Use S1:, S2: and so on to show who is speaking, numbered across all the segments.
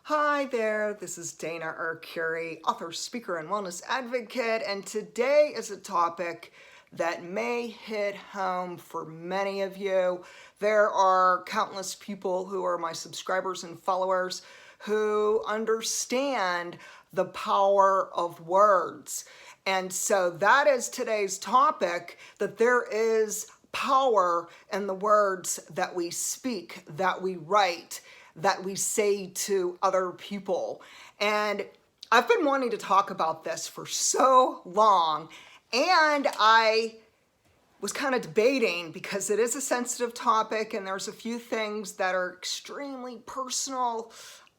S1: Hi there, this is Dana Arcuri, author, speaker, and wellness advocate, and today is a topic that may hit home for many of you. There are countless people who are my subscribers and followers who understand the power of words. And so that is today's topic, that there is power in the words that we speak, that we write, that we say to other people. And I've been wanting to talk about this for so long, and I was kind of debating because it is a sensitive topic and there's a few things that are extremely personal.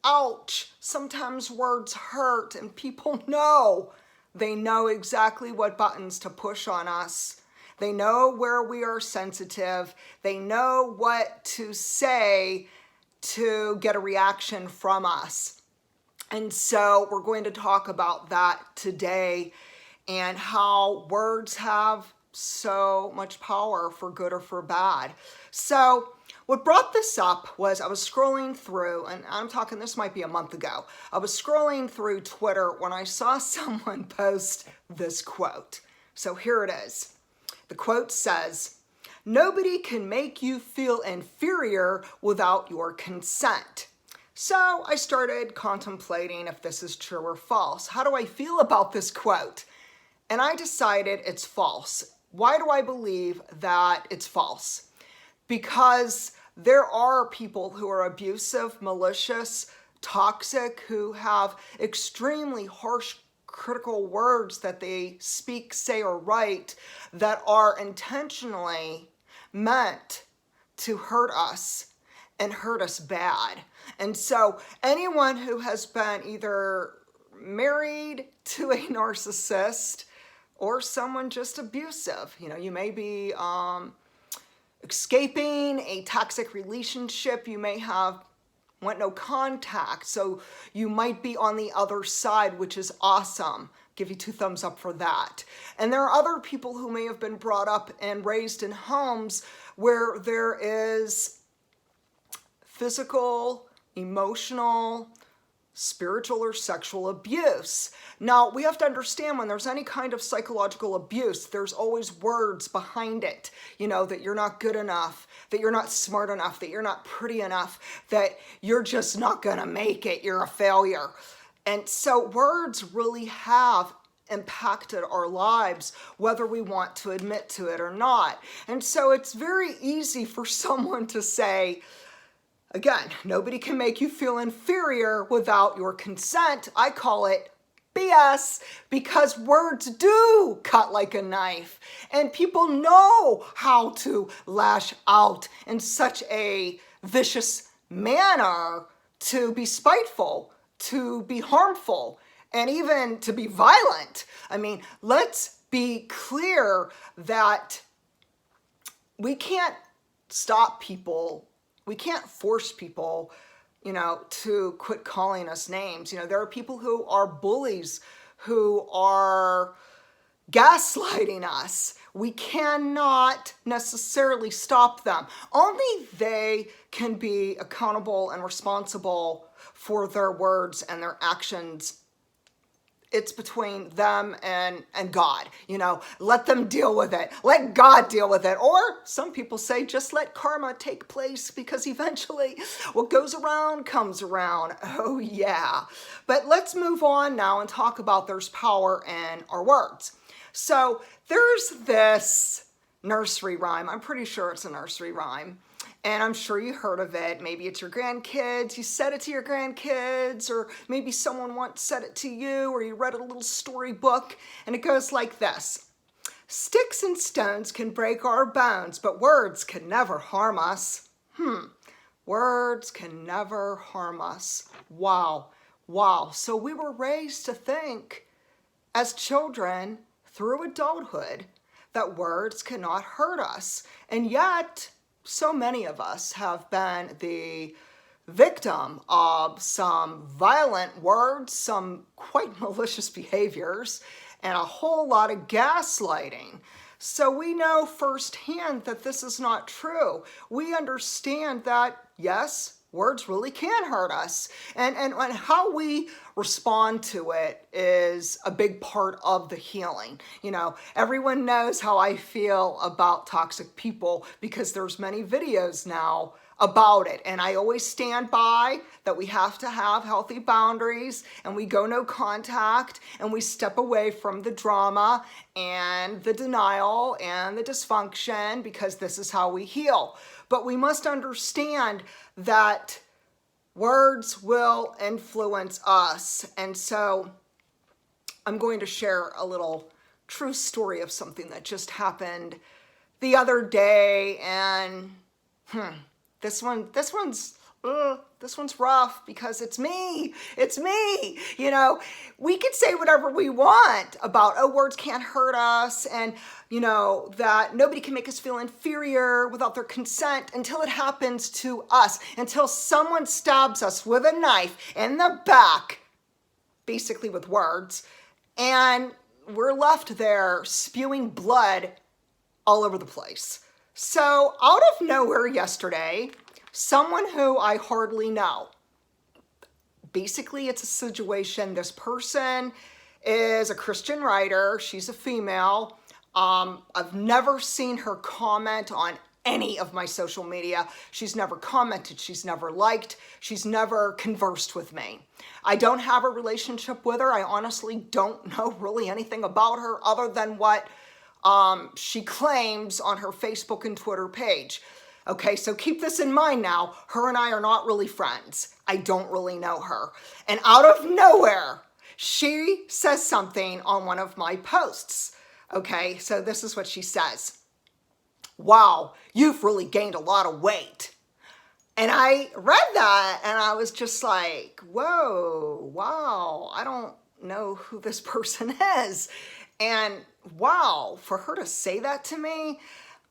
S1: Ouch, sometimes words hurt and people know. They know exactly what buttons to push on us. They know where we are sensitive. They know what to say to get a reaction from us. And so we're going to talk about that today and how words have so much power for good or for bad. So what brought this up was I was scrolling through, and I'm talking this might be a month ago, I was scrolling through Twitter when I saw someone post this quote. So here it is. The quote says, "Nobody can make you feel inferior without your consent." So I started contemplating if this is true or false. How do I feel about this quote? And I decided it's false. Why do I believe that it's false? Because there are people who are abusive, malicious, toxic, who have extremely harsh critical words that they speak, say, or write that are intentionally meant to hurt us and hurt us bad. And so anyone who has been either married to a narcissist or someone just abusive, you may be escaping a toxic relationship, you may have went no contact, so you might be on the other side, which is awesome. Give you 2 thumbs up for that. And there are other people who may have been brought up and raised in homes where there is physical, emotional, spiritual, or sexual abuse. Now, we have to understand when there's any kind of psychological abuse, there's always words behind it, that you're not good enough, that you're not smart enough, that you're not pretty enough, that you're just not gonna make it, you're a failure. And so words really have impacted our lives, whether we want to admit to it or not. And so it's very easy for someone to say, again, nobody can make you feel inferior without your consent. I call it BS, because words do cut like a knife, and people know how to lash out in such a vicious manner to be spiteful, to be harmful, and even to be violent. I mean, let's be clear that we can't stop people. We can't force people, to quit calling us names. There are people who are bullies, who are gaslighting us. We cannot necessarily stop them. Only they can be accountable and responsible for their words and their actions. It's between them and God, let them deal with it. Let God deal with it. Or some people say, just let karma take place, because eventually what goes around comes around. Oh yeah. But let's move on now and talk about there's power in our words. So there's this nursery rhyme. I'm pretty sure it's a nursery rhyme. And I'm sure you heard of it. Maybe it's your grandkids. You said it to your grandkids, or maybe someone once said it to you, or you read a little storybook, and it goes like this. "Sticks and stones can break our bones, but words can never harm us." Words can never harm us. Wow. Wow. So we were raised to think as children through adulthood that words cannot hurt us. And yet, so many of us have been the victim of some violent words, some quite malicious behaviors, and a whole lot of gaslighting. So we know firsthand that this is not true. We understand that, yes, Words really can hurt us. And how we respond to it is a big part of the healing. You know, everyone knows how I feel about toxic people because there's many videos now about it. And I always stand by that we have to have healthy boundaries, and we go no contact, and we step away from the drama and the denial and the dysfunction, because this is how we heal. But we must understand that words will influence us. And so I'm going to share a little true story of something that just happened the other day. And this one's rough because it's me. You know, we could say whatever we want about, oh, words can't hurt us, and, you know, that nobody can make us feel inferior without their consent until it happens to us, until someone stabs us with a knife in the back, basically with words, and we're left there spewing blood all over the place. So out of nowhere yesterday, someone who I hardly know, basically it's a situation, this person is a Christian writer, she's a female. I've never seen her comment on any of my social media. She's never commented, she's never liked, she's never conversed with me. I don't have a relationship with her. I honestly don't know really anything about her other than what she claims on her Facebook and Twitter page. Okay, so keep this in mind now. Her and I are not really friends. I don't really know her. And out of nowhere, she says something on one of my posts. Okay, so this is what she says. Wow, you've really gained a lot of weight. And I read that and I was just like, whoa, wow, I don't know who this person is. And wow, for her to say that to me,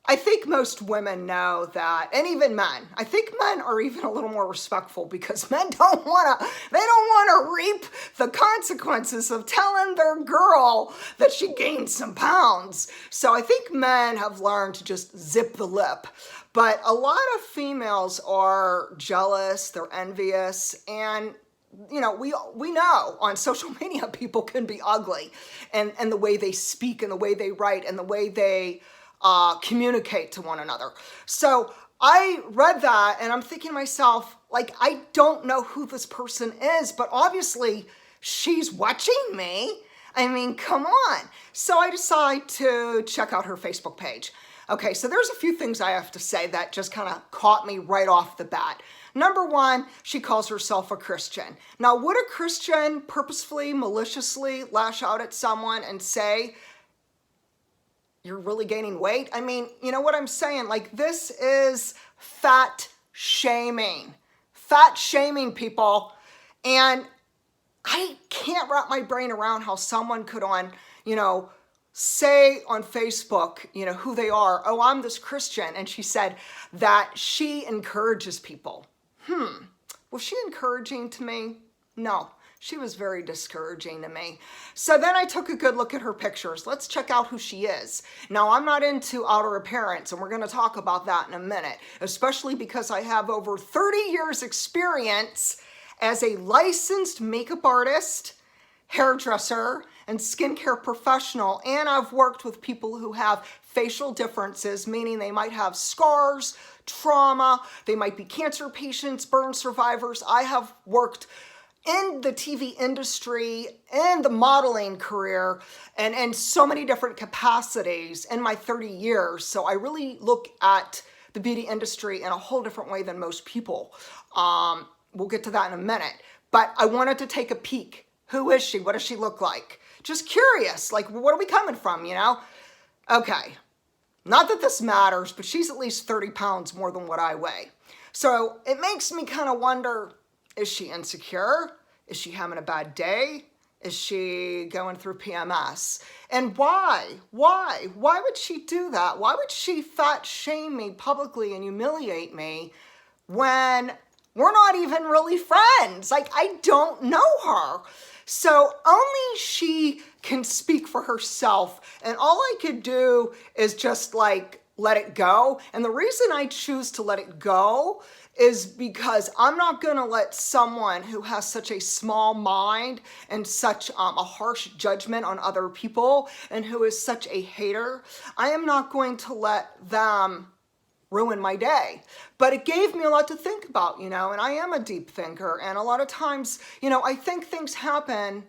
S1: I think most women know that, and even men. I think men are even a little more respectful because men don't want to reap the consequences of telling their girl that she gained some pounds. So I think men have learned to just zip the lip. But a lot of females are jealous, they're envious, and you know, we know on social media people can be ugly, and the way they speak and the way they write and the way they communicate to one another. So I read that and I'm thinking to myself, like, I don't know who this person is, but obviously she's watching me. I mean, come on. So I decide to check out her Facebook page. Okay, so there's a few things I have to say that just kind of caught me right off the bat. Number one, she calls herself a Christian. Now, would a Christian purposefully, maliciously lash out at someone and say, you're really gaining weight? I mean, you know what I'm saying? Like, this is fat shaming. Fat shaming, people. And I can't wrap my brain around how someone could say on Facebook, who they are. Oh, I'm this Christian. And she said that she encourages people. Was she encouraging to me? No. She was very discouraging to me. So then I took a good look at her pictures. Let's check out who she is. Now, I'm not into outer appearance, and we're going to talk about that in a minute, especially because I have over 30 years experience as a licensed makeup artist, hairdresser, and skincare professional, and I've worked with people who have facial differences, meaning they might have scars, trauma, they might be cancer patients, burn survivors. I have worked in the TV industry and the modeling career and so many different capacities in my 30 years. So I really look at the beauty industry in a whole different way than most people. We'll get to that in a minute. But I wanted to take a peek. Who is she? What does she look like? Just curious, like, where are we coming from, Okay, not that this matters, but she's at least 30 pounds more than what I weigh. So it makes me kind of wonder, is she insecure? Is she having a bad day? Is she going through PMS? And why? Why? Why would she do that? Why would she fat shame me publicly and humiliate me when we're not even really friends? Like, I don't know her. So only she can speak for herself. And all I could do is just let it go. And the reason I choose to let it go is because I'm not going to let someone who has such a small mind and such a harsh judgment on other people and who is such a hater, I am not going to let them ruin my day. But it gave me a lot to think about, and I am a deep thinker. And a lot of times, I think things happen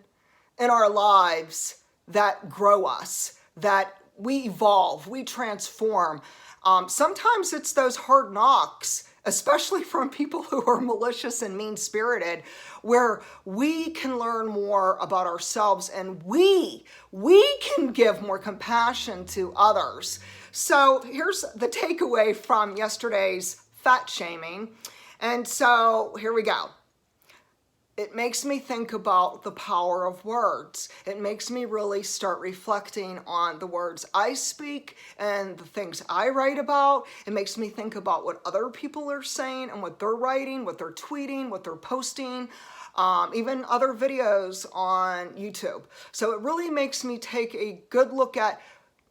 S1: in our lives that grow us, that we evolve, we transform. Sometimes it's those hard knocks, especially from people who are malicious and mean-spirited, where we can learn more about ourselves and we can give more compassion to others. So here's the takeaway from yesterday's fat shaming. And so here we go. It makes me think about the power of words. It makes me really start reflecting on the words I speak and the things I write about. It makes me think about what other people are saying and what they're writing, what they're tweeting, what they're posting, even other videos on YouTube. So it really makes me take a good look at,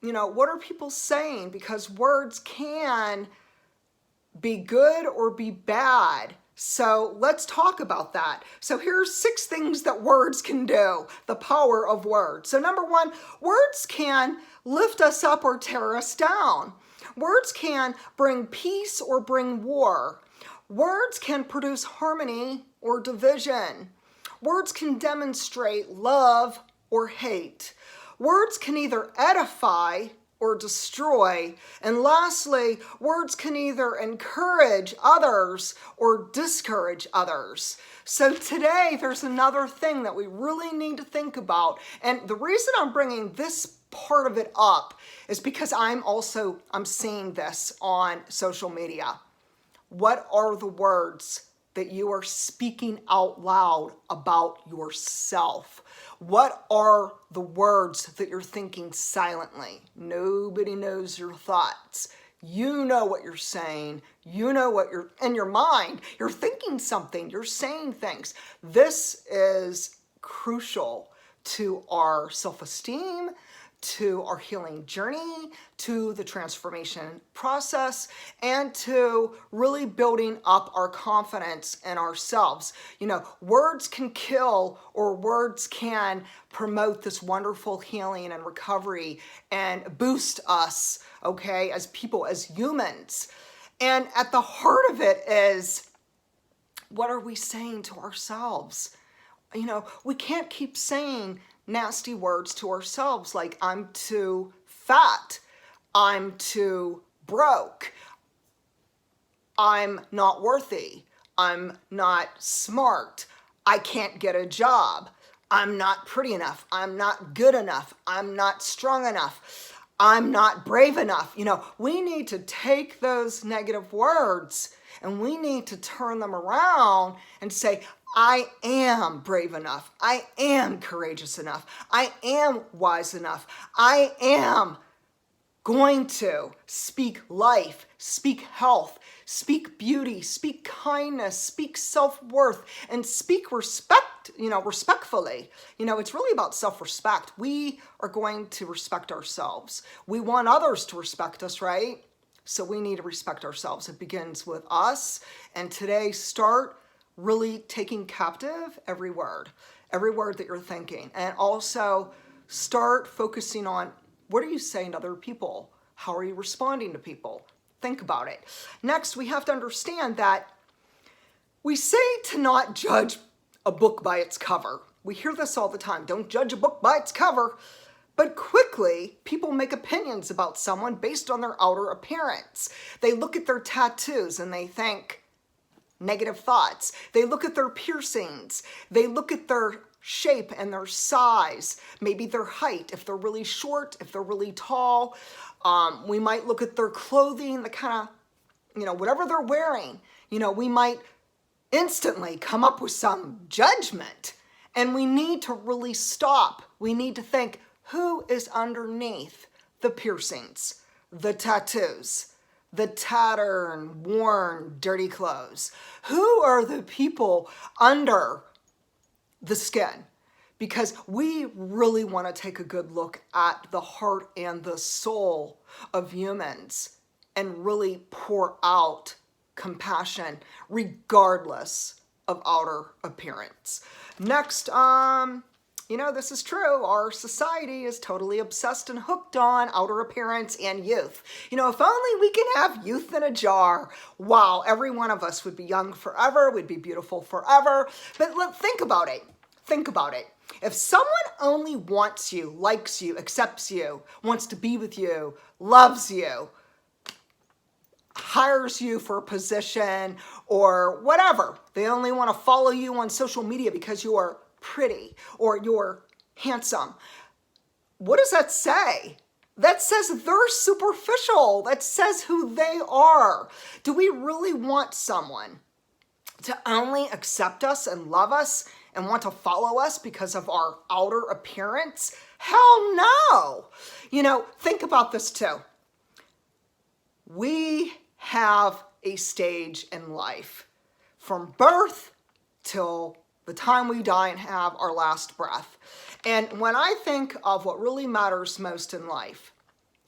S1: what are people saying? Because words can be good or be bad. So let's talk about that. So here's 6 things that words can do, the power of words. So number 1, words can lift us up or tear us down. Words can bring peace or bring war. Words can produce harmony or division. Words can demonstrate love or hate. Words can either edify or destroy. And lastly, words can either encourage others or discourage others. So today, there's another thing that we really need to think about. And the reason I'm bringing this part of it up is because I'm seeing this on social media. What are the words that you are speaking out loud about yourself? What are the words that you're thinking silently? Nobody knows your thoughts. You know what you're saying. You know what you're in your mind. You're thinking something. You're saying things. This is crucial to our self-esteem, to our healing journey, to the transformation process, and to really building up our confidence in ourselves. Words can kill or words can promote this wonderful healing and recovery and boost us, okay, as people, as humans. And at the heart of it is, what are we saying to ourselves? We can't keep saying nasty words to ourselves like I'm too fat, I'm too broke, I'm not worthy, I'm not smart, I can't get a job, I'm not pretty enough, I'm not good enough, I'm not strong enough, I'm not brave enough. We need to take those negative words and we need to turn them around and say, I am brave enough. I am courageous enough. I am wise enough. I am going to speak life, speak health, speak beauty, speak kindness, speak self-worth, and speak respect, respectfully. It's really about self-respect. We are going to respect ourselves. We want others to respect us, right? So we need to respect ourselves. It begins with us. And today, start really taking captive every word that you're thinking. And also start focusing on, what are you saying to other people? How are you responding to people? Think about it. Next, we have to understand that we say to not judge a book by its cover. We hear this all the time. Don't judge a book by its cover. But quickly, people make opinions about someone based on their outer appearance. They look at their tattoos and they think negative thoughts. They look at their piercings. They look at their shape and their size, maybe their height, if they're really short, if they're really tall. We might look at their clothing, the kind of, whatever they're wearing. We might instantly come up with some judgment. And we need to really stop. We need to think, who is underneath the piercings, the tattoos, the tattered, worn, dirty clothes? Who are the people under the skin? Because we really want to take a good look at the heart and the soul of humans. and really pour out compassion regardless of outer appearance. Next, you know, this is true. Our society is totally obsessed and hooked on outer appearance and youth. You know, if only we can have youth in a jar. Wow, every one of us would be young forever, would be beautiful forever. But think about it. Think about it. If someone only wants you, likes you, accepts you, wants to be with you, loves you, hires you for a position or whatever, they only want to follow you on social media because you are pretty or you're handsome, what does that say? That says they're superficial. That says who they are. Do we really want someone to only accept us and love us and want to follow us because of our outer appearance? Hell no. You know, think about this too. We have a stage in life from birth till the time we die and have our last breath. And when I think of what really matters most in life,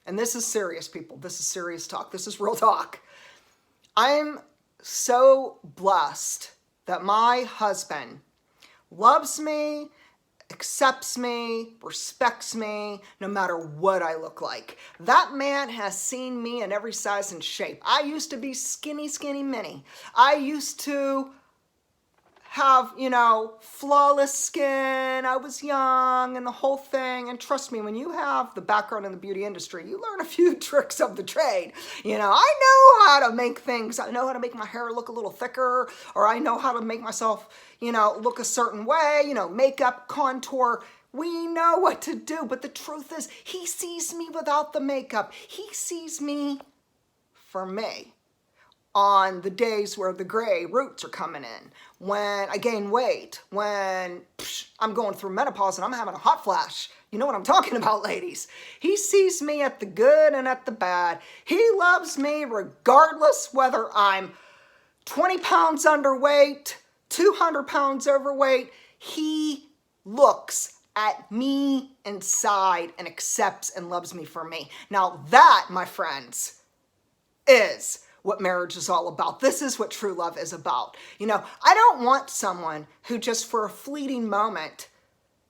S1: and this is serious, people, this is serious talk, this is real talk. I'm so blessed that my husband loves me, accepts me, respects me, no matter what I look like. That man has seen me in every size and shape. I used to be skinny, skinny mini. I used to have, you know, flawless skin. I was young and the whole thing. And trust me, when you have the background in the beauty industry, you learn a few tricks of the trade. You know, I know how to make things. I know how to make my hair look a little thicker, or I know how to make myself, you know, look a certain way, you know, makeup, contour. We know what to do. But the truth is, he sees me without the makeup. He sees me for me. On the days where the gray roots are coming in, when I gain weight, when I'm going through menopause and I'm having a hot flash. You know what I'm talking about, ladies. He sees me at the good and at the bad. He loves me regardless whether I'm 20 pounds underweight, 200 pounds overweight. He looks at me inside and accepts and loves me for me. Now that, my friends, is what marriage is all about. This is what true love is about. You know, I don't want someone who just for a fleeting moment,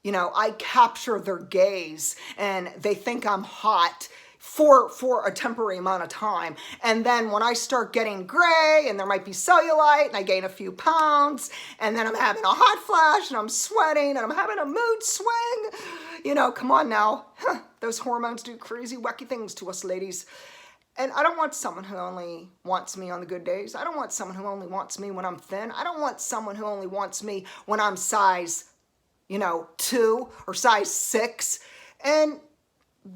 S1: you know, I capture their gaze and they think I'm hot for a temporary amount of time. And then when I start getting gray and there might be cellulite and I gain a few pounds and then I'm having a hot flash and I'm sweating and I'm having a mood swing, you know, come on now. Those hormones do crazy, wacky things to us ladies. And I don't want someone who only wants me on the good days. I don't want someone who only wants me when I'm thin. I don't want someone who only wants me when I'm size, you know, 2 or size 6. And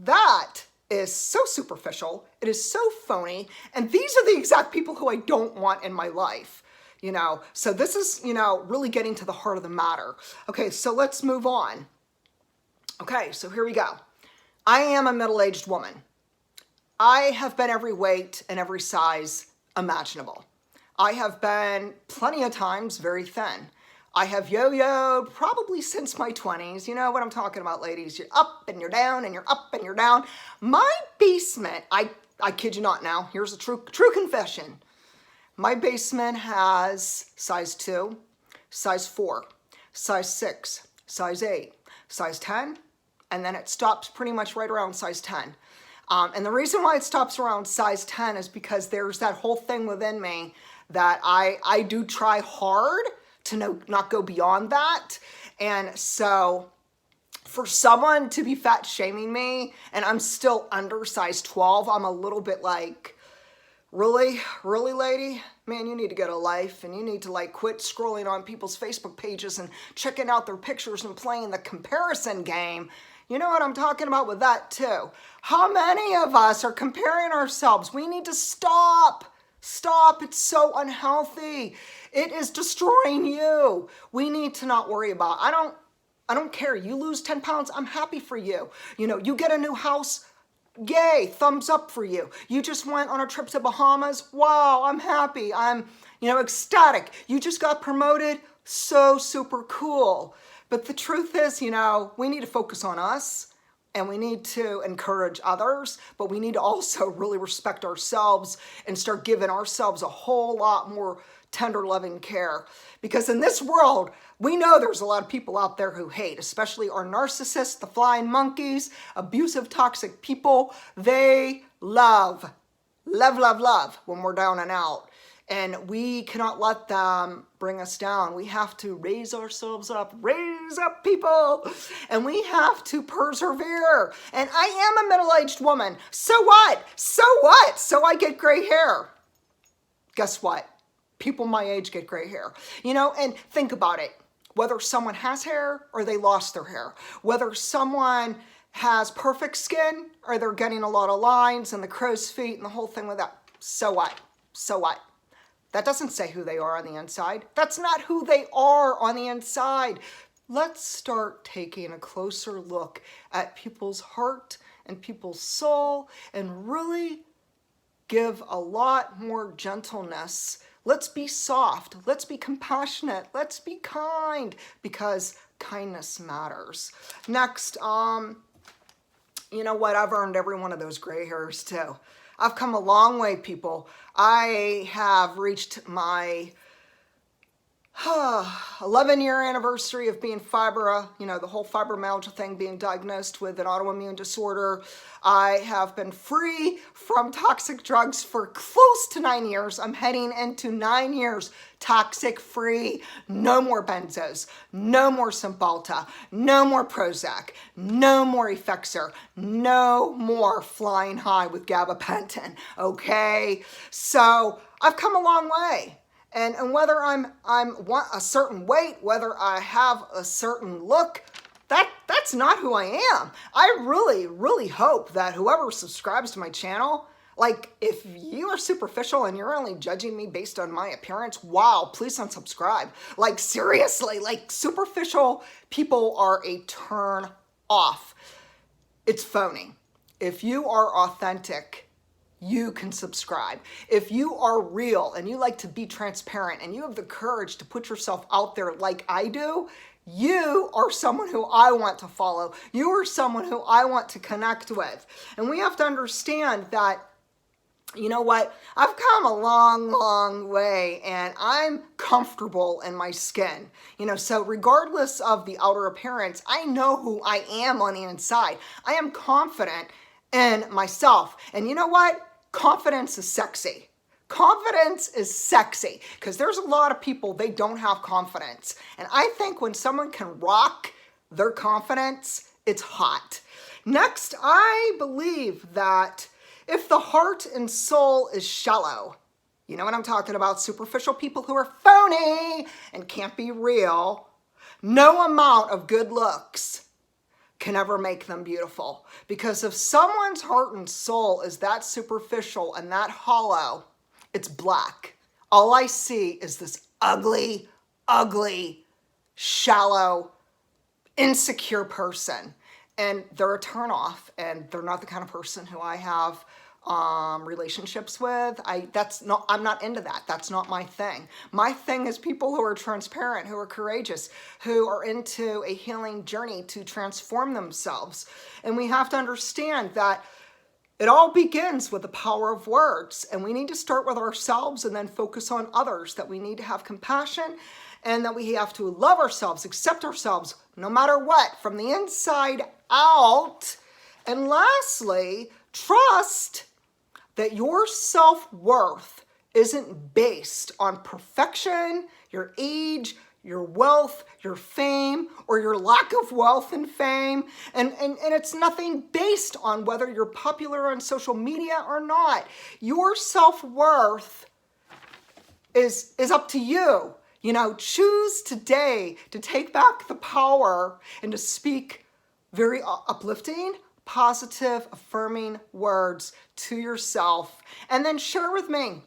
S1: that is so superficial. It is so phony. And these are the exact people who I don't want in my life, you know. So this is, you know, really getting to the heart of the matter. Okay, so let's move on. Okay, so here we go. I am a middle-aged woman. I have been every weight and every size imaginable. I have been plenty of times very thin. I have yo-yoed probably since my 20s. You know what I'm talking about, ladies. You're up and you're down and you're up and you're down. My basement, I kid you not now, here's a true confession. My basement has size 2, size 4, size 6, size 8, size 10, and then it stops pretty much right around size 10. And the reason why it stops around size 10 is because there's that whole thing within me that I do try hard to not go beyond that. And so for someone to be fat shaming me and I'm still under size 12, I'm a little bit like, really, lady? Man, you need to get a life and you need to like quit scrolling on people's Facebook pages and checking out their pictures and playing the comparison game. You know what I'm talking about with that too. How many of us are comparing ourselves? We need to stop. Stop. It's so unhealthy. It is destroying you. We need to not worry about it. I don't care. You lose 10 pounds. I'm happy for you. You know, you get a new house. Yay. Thumbs up for you. You just went on a trip to Bahamas. Wow. I'm happy. I'm, you know, ecstatic. You just got promoted. So super cool. But the truth is, you know, we need to focus on us. and we need to encourage others, but we need to also really respect ourselves and start giving ourselves a whole lot more tender, loving care. Because in this world, we know there's a lot of people out there who hate, especially our narcissists, the flying monkeys, abusive, toxic people. They love when we're down and out. And we cannot let them bring us down. We have to raise ourselves up, raise up people, and we have to persevere. And I am a middle-aged woman. So what? So what? So I get gray hair. Guess what? People my age get gray hair. You know, and think about it. Whether someone has hair or they lost their hair, whether someone has perfect skin or they're getting a lot of lines and the crow's feet and the whole thing with that. So what? So what? That doesn't say who they are on the inside. That's not who they are on the inside. Let's start taking a closer look at people's heart and people's soul and really give a lot more gentleness. Let's be soft. Let's be compassionate. Let's be kind, because kindness matters. Next, you know what? I've earned every one of those gray hairs too. I've come a long way, people. I have reached my 11-year anniversary of being the whole fibromyalgia thing, being diagnosed with an autoimmune disorder. I have been free from toxic drugs for close to 9 years. I'm heading into 9 years toxic free. No more benzos, no more Cymbalta, no more Prozac, no more Effexor, no more flying high with gabapentin, okay? So I've come a long way. And whether I'm a certain weight, whether I have a certain look, that's not who I am. I really, really hope that whoever subscribes to my channel, like if you are superficial and you're only judging me based on my appearance, wow, please unsubscribe. Like seriously, like superficial people are a turn off. It's phony. If you are authentic, you can subscribe. If you are real and you like to be transparent and you have the courage to put yourself out there like I do, you are someone who I want to follow. You are someone who I want to connect with. And we have to understand that, you know what, I've come a long, long way and I'm comfortable in my skin. You know, so regardless of the outer appearance, I know who I am on the inside. I am confident in myself. And you know what? Confidence is sexy. Confidence is sexy because there's a lot of people, they don't have confidence. And I think when someone can rock their confidence, it's hot. Next, I believe that if the heart and soul is shallow, you know what I'm talking about, superficial people who are phony and can't be real, no amount of good looks can ever make them beautiful. Because if someone's heart and soul is that superficial and that hollow, it's black. All I see is this ugly, ugly, shallow, insecure person. And they're a turnoff, and they're not the kind of person who I have relationships with. I'm not into that. That's not my thing. My thing is people who are transparent, who are courageous, who are into a healing journey to transform themselves. And we have to understand that it all begins with the power of words, and we need to start with ourselves and then focus on others, that we need to have compassion and that we have to love ourselves, accept ourselves, no matter what, from the inside out. And lastly, trust that your self-worth isn't based on perfection, your age, your wealth, your fame, or your lack of wealth and fame. And it's nothing based on whether you're popular on social media or not. Your self-worth is up to you. You know, choose today to take back the power and to speak very uplifting, positive, affirming words to yourself, and then share with me.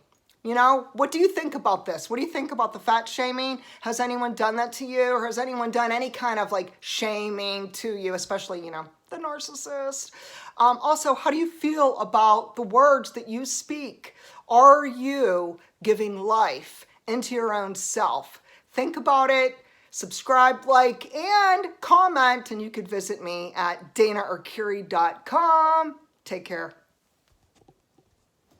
S1: You know, what do you think about this? What do you think about the fat shaming? Has anyone done that to you? Or has anyone done any kind of like shaming to you, especially, you know, the narcissist? Also, how do you feel about the words that you speak? Are you giving life into your own self? Think about it. subscribe, like, and comment, and you could visit me at danaarcuri.com. Take care.